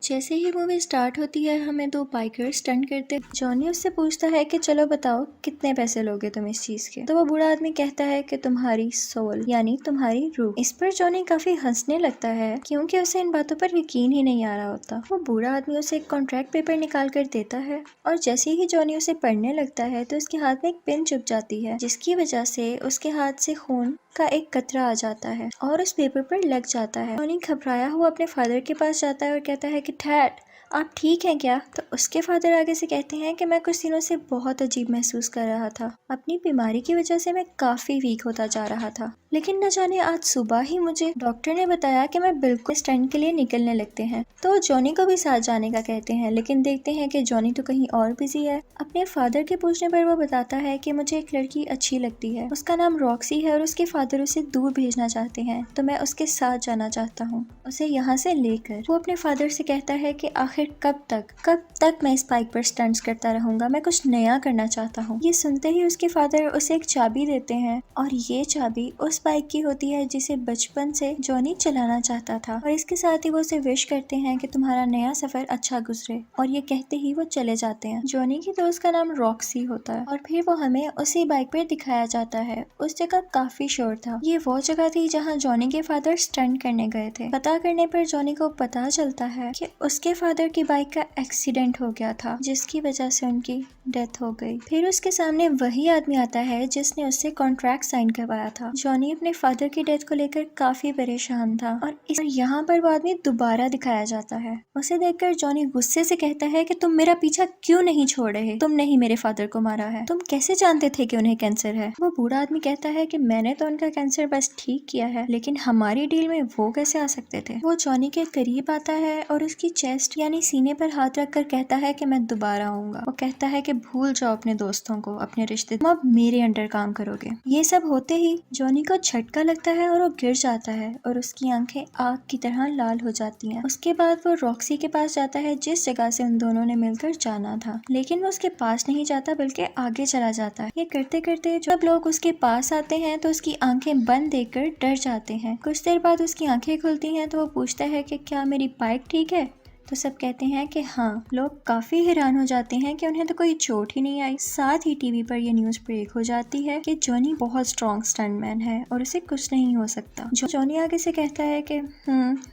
जैसे ही movie start होती है हमें दो बाइकर्स स्टंट करते। जॉनी उससे पूछता है कि चलो बताओ कितने पैसे लोगे तुम इस चीज के। तो वो बूढ़ा आदमी कहता है कि तुम्हारी सोल यानी तुम्हारी रूह। इस पर जॉनी काफी हंसने लगता है क्योंकि उसे इन बातों पर यकीन ही नहीं आ रहा होता। वो बूढ़ा आदमी उसे एक कॉन्ट्रैक्ट पेपर निकाल कर देता है और जैसे ही जॉनी उसे पढ़ने लगता है तो उसके हाथ में एक पेन चुभ जाती है, जिसकी वजह से उसके हाथ से खून का एक कतरा आ जाता है और उस पेपर पर लग जाता है। जॉनी घबराया हुआ अपने फादर के पास जाता है और कहता है कि डैड आप ठीक हैं क्या? तो उसके फादर आगे से कहते हैं कि मैं कुछ दिनों से बहुत अजीब महसूस कर रहा था। अपनी बीमारी की वजह से मैं काफी वीक होता जा रहा था, लेकिन न जाने आज सुबह ही मुझे डॉक्टर ने बताया कि मैं बिल्कुल स्टंट के लिए निकलने लगते हैं। तो जॉनी को भी साथ जाने का कहते हैं, लेकिन देखते हैं कि जॉनी तो कहीं और बिजी है। अपने फादर के पूछने पर वो बताता है कि मुझे एक लड़की अच्छी लगती है, उसका नाम रॉक्सी है और उसके फादर उसे दूर भेजना चाहते हैं, तो मैं उसके साथ जाना चाहता हूँ, उसे यहाँ से लेकर। वो अपने फादर से कहता है कि आखिर कब तक मैं इस बाइक पर स्टंट्स करता रहूंगा, मैं कुछ नया करना चाहता हूँ। ये सुनते ही उसके फादर उसे एक चाबी देते हैं और ये चाबी उस बाइक की होती है जिसे बचपन से जॉनी चलाना चाहता था, और इसके साथ ही वो उसे विश करते हैं कि तुम्हारा नया सफर अच्छा गुजरे, और ये कहते ही वो चले जाते हैं। जॉनी की दोस्त का नाम रॉक्सी होता है और फिर वो हमें उसी बाइक पर दिखाया जाता है। उस जगह काफी शोर था। ये वो जगह थी जहाँ जॉनी के फादर स्टंट करने गए थे। पता करने पर जॉनी को पता चलता है कि उसके फादर की बाइक का एक्सीडेंट हो गया था, जिसकी वजह से उनकी डेथ हो गई। फिर उसके सामने वही आदमी आता है जिसने उससे कॉन्ट्रैक्ट साइन करवाया था। जॉनी अपने फादर की डेथ को लेकर काफी परेशान था और यहाँ पर वो आदमी दोबारा दिखाया जाता है। उसे देखकर जॉनी गुस्से से कहता है कि तुम मेरा पीछा क्यों नहीं छोड़ रहे? तुमने ही मेरे फादर को मारा है। तुम कैसे जानते थे कि उन्हें कैंसर है? वो बूढ़ा आदमी कहता है कि मैंने तो उनका कैंसर बस ठीक किया है, लेकिन हमारी डील में वो कैसे आ सकते थे? वो जॉनी के करीब आता है और उसकी चेस्ट यानी सीने पर हाथ रखकर कहता है कि मैं दोबारा आऊंगा। वो कहता है कि भूल जाओ अपने दोस्तों को, अपने रिश्ते, तुम अब मेरे अंडर काम करोगे। ये सब होते ही जॉनी को झटका लगता है और वो गिर जाता है और उसकी आंखें आग की तरह लाल हो जाती हैं। उसके बाद वो रॉक्सी के पास जाता है जिस जगह से उन दोनों ने मिलकर जाना था, लेकिन वो उसके पास नहीं जाता बल्कि आगे चला जाता है। ये करते करते जब लोग उसके पास आते हैं तो उसकी आंखें बंद देखकर डर जाते हैं। कुछ देर बाद उसकी आंखें खुलती हैं तो वो पूछता है कि क्या मेरी बाइक ठीक है? तो सब कहते हैं कि हाँ। लोग काफी हैरान हो जाते हैं कि उन्हें तो कोई चोट ही नहीं आई। साथ ही टीवी पर यह न्यूज ब्रेक हो जाती है कि जॉनी बहुत स्ट्रॉन्ग स्टंटमैन है और उसे कुछ नहीं हो सकता। जॉनी आगे से कहता है कि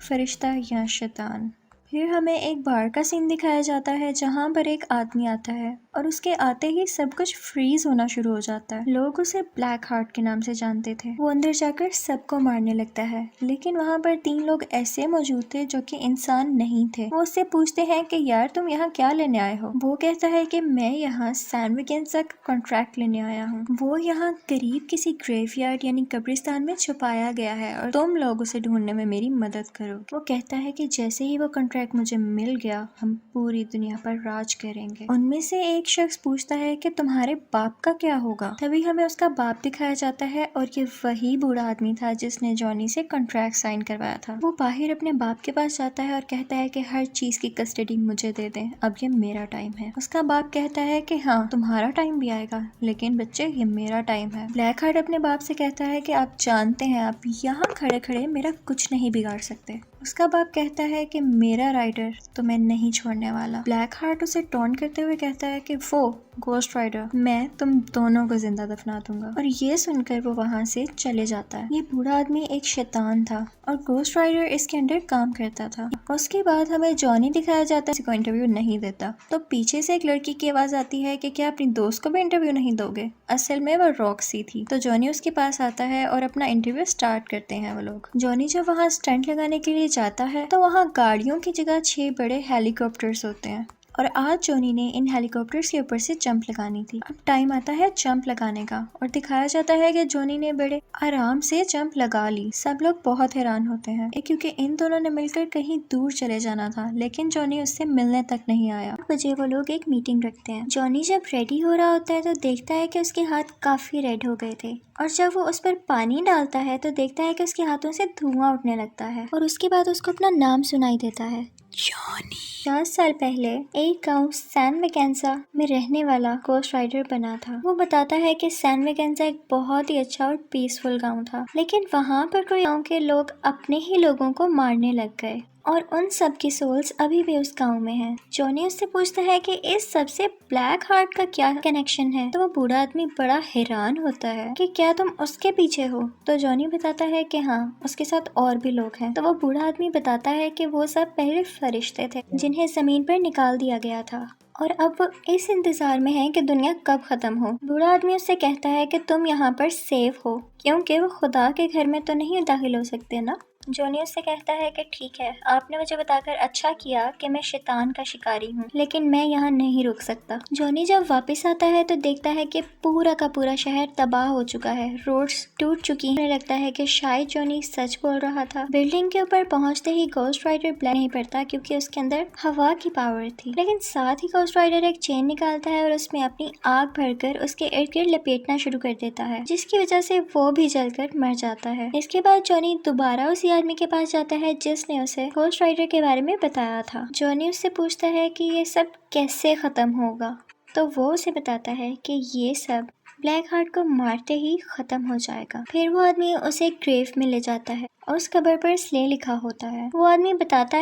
फरिश्ता या शैतान। फिर हमें एक बार का सीन दिखाया जाता है जहाँ पर एक आदमी आता है और उसके आते ही सब कुछ फ्रीज होना शुरू हो जाता है। लोग उसे ब्लैक हार्ट के नाम से जानते थे। वो अंदर जाकर सबको मारने लगता है, लेकिन वहाँ पर 3 लोग ऐसे मौजूद थे जो कि इंसान नहीं थे। वो उससे पूछते हैं कि यार तुम यहाँ क्या लेने आए हो? वो कहता है कि मैं यहाँ सैन विकेंसा का कॉन्ट्रैक्ट लेने आया हूँ। वो यहाँ करीब किसी ग्रेवयार्ड यानी कब्रिस्तान में छुपाया गया है और तुम लोग उसे ढूंढने में मेरी मदद करोगे। वो कहता है कि जैसे ही वो कॉन्ट्रैक्ट मुझे मिल गया हम पूरी दुनिया पर राज करेंगे। उनमें से एक शख्स पूछता है कि तुम्हारे बाप का क्या होगा? तभी हमें उसका बाप दिखाया जाता है और ये वही बूढ़ा आदमी था जिसने जॉनी से कॉन्ट्रैक्ट साइन करवाया था। वो बाहर अपने बाप के पास जाता है और कहता है कि हर चीज की कस्टडी मुझे दे दें, अब ये मेरा टाइम है। उसका बाप कहता है कि हाँ तुम्हारा टाइम भी आएगा, लेकिन बच्चे ये मेरा टाइम है। ब्लैक हार्ट अपने बाप से कहता है कि आप जानते हैं आप यहाँ खड़े खड़े मेरा कुछ नहीं बिगाड़ सकते। उसका बाप कहता है कि मेरा राइडर तो मैं नहीं छोड़ने वाला। ब्लैक हार्ट उसे टॉन्ट करते हुए कहता है कि वो गोस्ट राइडर, मैं तुम दोनों को जिंदा दफना दूंगा। और ये सुनकर वो वहाँ से चले जाता है। ये बूढ़ा आदमी एक शैतान था और गोस्ट राइडर इसके अंडर काम करता था। उसके बाद हमें जॉनी दिखाया जाता है, किसी को इंटरव्यू नहीं देता। तो पीछे से एक लड़की की आवाज आती है कि क्या अपनी दोस्त को भी इंटरव्यू नहीं दोगे? असल में वो रॉक्सी थी। तो जॉनी उसके पास आता है और अपना इंटरव्यू स्टार्ट करते हैं वो लोग। जॉनी जब वहाँ स्टंट लगाने के लिए जाता है तो वहाँ गाड़ियों की जगह 6 बड़े हेलीकॉप्टर्स होते हैं और आज जॉनी ने इन हेलीकॉप्टर्स के ऊपर से जंप लगानी थी। अब टाइम आता है जंप लगाने का और दिखाया जाता है कि जॉनी ने बड़े आराम से जंप लगा ली। सब लोग बहुत हैरान होते हैं क्योंकि इन दोनों ने मिलकर कहीं दूर चले जाना था, लेकिन जॉनी उससे मिलने तक नहीं आया। 8 बजे वो लोग एक मीटिंग रखते हैं। जॉनी जब रेडी हो रहा होता है तो देखता है कि उसके हाथ काफी रेड हो गए थे और जब वो उस पर पानी डालता है तो देखता है कि उसके हाथों से धुआं उठने लगता है और उसके बाद उसको अपना नाम सुनाई देता है, जॉनी। 10 साल पहले एक गांव सैन विकेंसा में रहने वाला गोस्ट राइडर बना था। वो बताता है कि सैन विकेंसा एक बहुत ही अच्छा और पीसफुल गांव था, लेकिन वहाँ पर कोई गांव के लोग अपने ही लोगों को मारने लग गए और उन सब की सोल्स अभी भी उस गांव में हैं। जॉनी उससे पूछता है कि इस सबसे ब्लैक हार्ट का क्या कनेक्शन है। तो वो बूढ़ा आदमी बड़ा हैरान होता है कि क्या तुम उसके पीछे हो। तो जॉनी बताता है कि हाँ, उसके साथ और भी लोग हैं। तो वो बूढ़ा आदमी बताता है कि वो सब पहले फरिश्ते थे जिन्हें जमीन पर निकाल दिया गया था और अब वो इस इंतजार में है कि दुनिया कब खत्म हो। बूढ़ा आदमी उससे कहता है कि तुम यहाँ पर सेफ हो क्योंकि वो खुदा के घर में तो नहीं दाखिल हो सकते ना। जॉनी उससे कहता है कि ठीक है, आपने मुझे बताकर अच्छा किया कि मैं शैतान का शिकारी हूँ, लेकिन मैं यहाँ नहीं रुक सकता। जॉनी जब वापस आता है तो देखता है कि पूरा का पूरा शहर तबाह हो चुका है, रोड्स टूट चुकी हैं। लगता है कि शायद जॉनी सच बोल रहा था। बिल्डिंग के ऊपर पहुँचते ही गोस्ट राइडर ब्लैक नहीं पड़ता क्योंकि उसके अंदर हवा की पावर थी, लेकिन साथ ही गोस्ट राइडर एक चेन निकालता है और उसमें अपनी आग भरकर उसके इर्द गिर्द लपेटना शुरू कर देता है, जिसकी वजह से वो भी जलकर मर जाता है। इसके बाद जॉनी दोबारा उसी आदमी के पास जाता है जिसने उसे गोस्ट राइडर के बारे में बताया था। जॉनी उससे पूछता है कि ये सब कैसे खत्म होगा। तो वो उसे बताता है कि ये सब ब्लैक हार्ट को मारते ही खत्म हो जाएगा। फिर वो आदमी उसे ग्रेव में ले जाता है और उस कबर पर स्ले लिखा होता है। वो आदमी बताता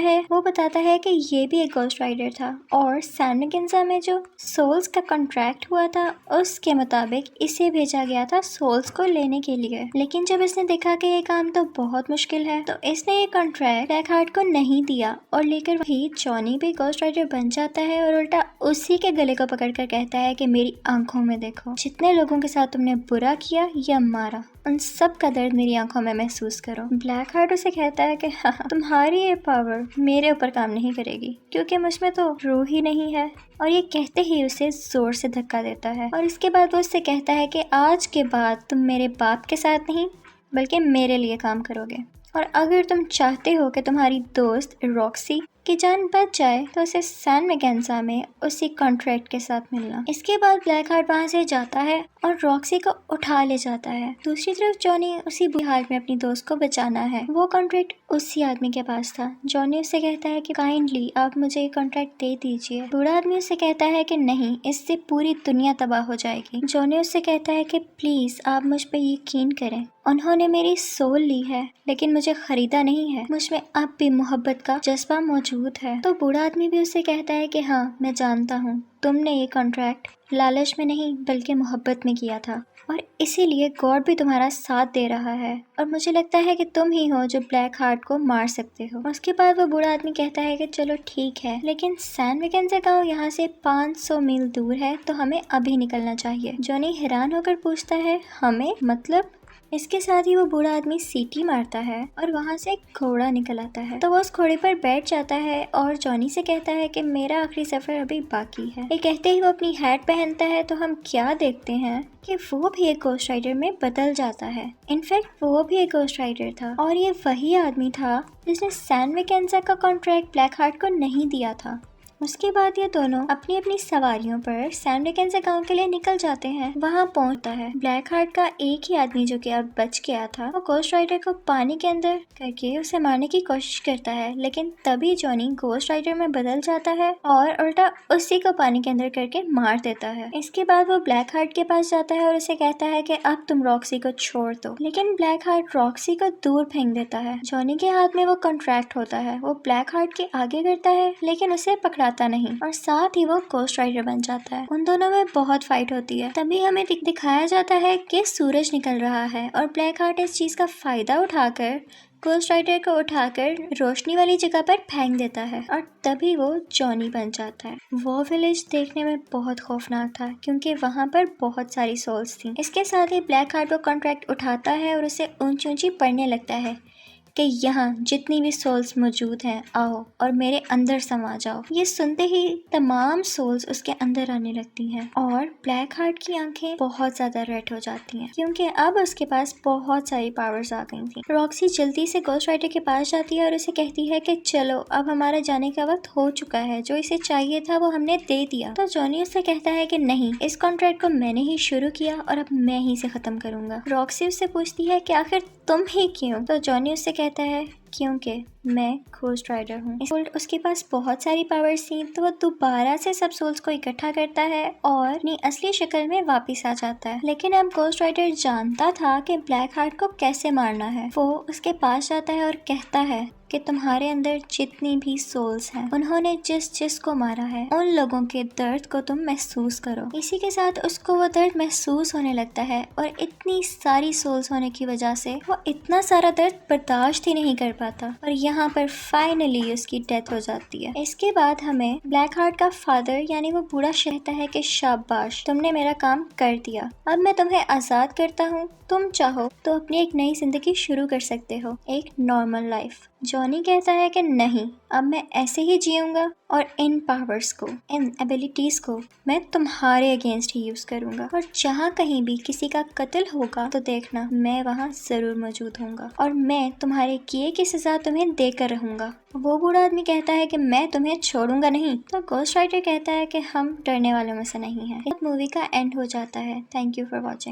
है कि ये भी एक गोस्ट राइडर था और सैन मैकेन्ज़ा में जो सोल्स का कॉन्ट्रैक्ट हुआ था उसके मुताबिक इसे भेजा गया था सोल्स को लेने के लिए। लेकिन जब इसने देखा कि ये काम तो बहुत मुश्किल है तो इसने ये कॉन्ट्रैक्ट ब्लैक हार्ट को नहीं दिया और लेकर वही जॉनी भी गोस्ट राइडर बन जाता है और उल्टा उसी के गले को पकड़कर कहता है कि मेरी आंखों में देखो, जितने लोगों के साथ तुमने बुरा किया या मारा उन सब का दर्द मेरी आंखों में महसूस करो। ब्लैक हार्ट उसे कहता है कि हाँ, तुम्हारी ये पावर मेरे ऊपर काम नहीं करेगी क्योंकि मुझमें तो रूह ही नहीं है। और ये कहते ही उसे जोर से धक्का देता है और इसके बाद वो उससे कहता है कि आज के बाद तुम मेरे बाप के साथ नहीं बल्कि मेरे लिए काम करोगे और अगर तुम चाहते हो कि तुम्हारी दोस्त रॉक्सी की जान बच जाए तो उसे सैन मैकेन्ज़ा में उसी कॉन्ट्रैक्ट के साथ मिलना। इसके बाद ब्लैक हार्ट वहाँ से जाता है और रॉक्सी को उठा ले जाता है। दूसरी तरफ जॉनी उसी बुरी हालत में अपनी दोस्त को बचाना है। वो कॉन्ट्रैक्ट उसी आदमी के पास था। जॉनी उससे कहता है कि काइंडली आप मुझे ये कॉन्ट्रैक्ट दे दीजिए। बूढ़ा आदमी उससे कहता है कि नहीं, इससे पूरी दुनिया तबाह हो जाएगी। जॉनी उससे कहता है कि प्लीज आप मुझ पर यकीन करें, उन्होंने मेरी सोल ली है लेकिन मुझे खरीदा नहीं है, मुझमें अब भी मोहब्बत का जज्बा मौजूद है। तो बूढ़ा आदमी भी उससे कहता है कि हाँ, मैं जानता हूँ तुमने ये कॉन्ट्रैक्ट लालच में नहीं बल्कि मोहब्बत में किया था और इसीलिए गॉड भी तुम्हारा साथ दे रहा है और मुझे लगता है कि तुम ही हो जो ब्लैक हार्ट को मार सकते हो। उसके बाद वो बूढ़ा आदमी कहता है कि चलो ठीक है, लेकिन सैन मैकेन्ज़ा गांव यहाँ से 500 मील दूर है तो हमें अभी निकलना चाहिए। जॉनी हैरान होकर पूछता है हमें मतलब? इसके साथ ही वो बूढ़ा आदमी सीटी मारता है और वहाँ से एक घोड़ा निकल आता है। तो वो उस घोड़े पर बैठ जाता है और जॉनी से कहता है कि मेरा आखिरी सफर अभी बाकी है। ये कहते ही वो अपनी हैट पहनता है तो हम क्या देखते हैं कि वो भी एक गोस्ट राइडर में बदल जाता है। इनफैक्ट वो भी एक गोस्ट राइडर था और ये वही आदमी था जिसने सैन मैकेन्ज़ा का कॉन्ट्रैक्ट ब्लैक हार्ट को नहीं दिया था। उसके बाद ये दोनों अपनी अपनी सवारियों पर सैन मैकेन्ज़ा गांव के लिए निकल जाते हैं। वहाँ पहुंचता है ब्लैक हार्ट का एक ही आदमी जो कि अब बच गया था। वो गोस्ट राइडर को पानी के अंदर करके उसे मारने की कोशिश करता है, लेकिन तभी जॉनी गोस्ट राइडर में बदल जाता है और उल्टा उसी को पानी के अंदर करके मार देता है। इसके बाद वो ब्लैक हार्ट के पास जाता है और उसे कहता है कि अब तुम रॉक्सी को छोड़ दो, लेकिन ब्लैक हार्ट रॉक्सी को दूर फेंक देता है। जॉनी के हाथ में वो कॉन्ट्रैक्ट होता है, वो ब्लैक हार्ट के आगे करता है लेकिन उसे पकड़ा नहीं और साथ ही वो गोस्ट राइडर बन जाता है। उन दोनों में बहुत फाइट होती है। तभी हमें दिखाया जाता है कि सूरज निकल रहा है और ब्लैक हार्ट इस चीज का फायदा उठाकर गोस्ट राइडर को उठाकर रोशनी वाली जगह पर फेंक देता है और तभी वो जॉनी बन जाता है। वो विलेज देखने में बहुत खौफनाक था क्योंकि वहाँ पर बहुत सारी सोल्स थी। इसके साथ ही ब्लैक हार्ट वो कॉन्ट्रैक्ट उठाता है और उसे ऊंची ऊंची पड़ने लगता है कि यहाँ जितनी भी सोल्स मौजूद हैं आओ और मेरे अंदर समा जाओ। ये सुनते ही तमाम सोल्स उसके अंदर आने लगती हैं और ब्लैक हार्ट की आंखें बहुत ज्यादा रेड हो जाती हैं क्योंकि अब उसके पास बहुत सारी पावर्स आ गई थी। रॉक्सी जल्दी से गोस्ट राइडर के पास जाती है और उसे कहती है कि चलो अब हमारा जाने का वक्त हो चुका है, जो इसे चाहिए था वो हमने दे दिया। तो जॉनी उससे कहता है कि नहीं, इस कॉन्ट्रैक्ट को मैंने ही शुरू किया और अब मैं ही से खत्म करूंगा। रॉक्सी उससे पूछती है कि आखिर तुम ही क्यों? तो जॉनी उससे कहता है क्योंकि मैं गोस्ट राइडर हूँ। उसके पास बहुत सारी पावर्स थी तो वो दोबारा से सब सोल्स को इकट्ठा करता है और अपनी असली शक्ल में वापस आ जाता है। लेकिन अब गोस्ट राइडर जानता था कि ब्लैक हार्ट को कैसे मारना है। वो उसके पास जाता है और कहता है कि तुम्हारे अंदर जितनी भी सोल्स हैं, उन्होंने जिस जिस को मारा है, उन लोगों के दर्द को तुम महसूस करो। इसी के साथ उसको वो दर्द महसूस होने लगता है और इतनी सारी सोल्स होने की वजह से वो इतना सारा दर्द बर्दाश्त ही नहीं कर पाता और यहाँ पर फाइनली उसकी डेथ हो जाती है। इसके बाद हमें ब्लैक हार्ट का फादर यानी वो बूढ़ा कहता है कि शाबाश, तुमने मेरा काम कर दिया, अब मैं तुम्हें आजाद करता हूँ, तुम चाहो तो अपनी एक नई जिंदगी शुरू कर सकते हो, एक नॉर्मल लाइफ। जॉनी कहता है कि नहीं, अब मैं ऐसे ही जीऊंगा और इन पावर्स को, इन एबिलिटीज को मैं तुम्हारे अगेंस्ट ही यूज करूंगा और जहाँ कहीं भी किसी का कत्ल होगा तो देखना मैं वहाँ जरूर मौजूद होऊंगा और मैं तुम्हारे किए की सजा तुम्हें देकर रहूंगा। वो बूढ़ा आदमी कहता है कि मैं तुम्हें छोड़ूंगा नहीं। तो गोस्ट राइटर कहता है कि हम डरने वालों में से नहीं है। मूवी का एंड हो जाता है। Thank you for watching.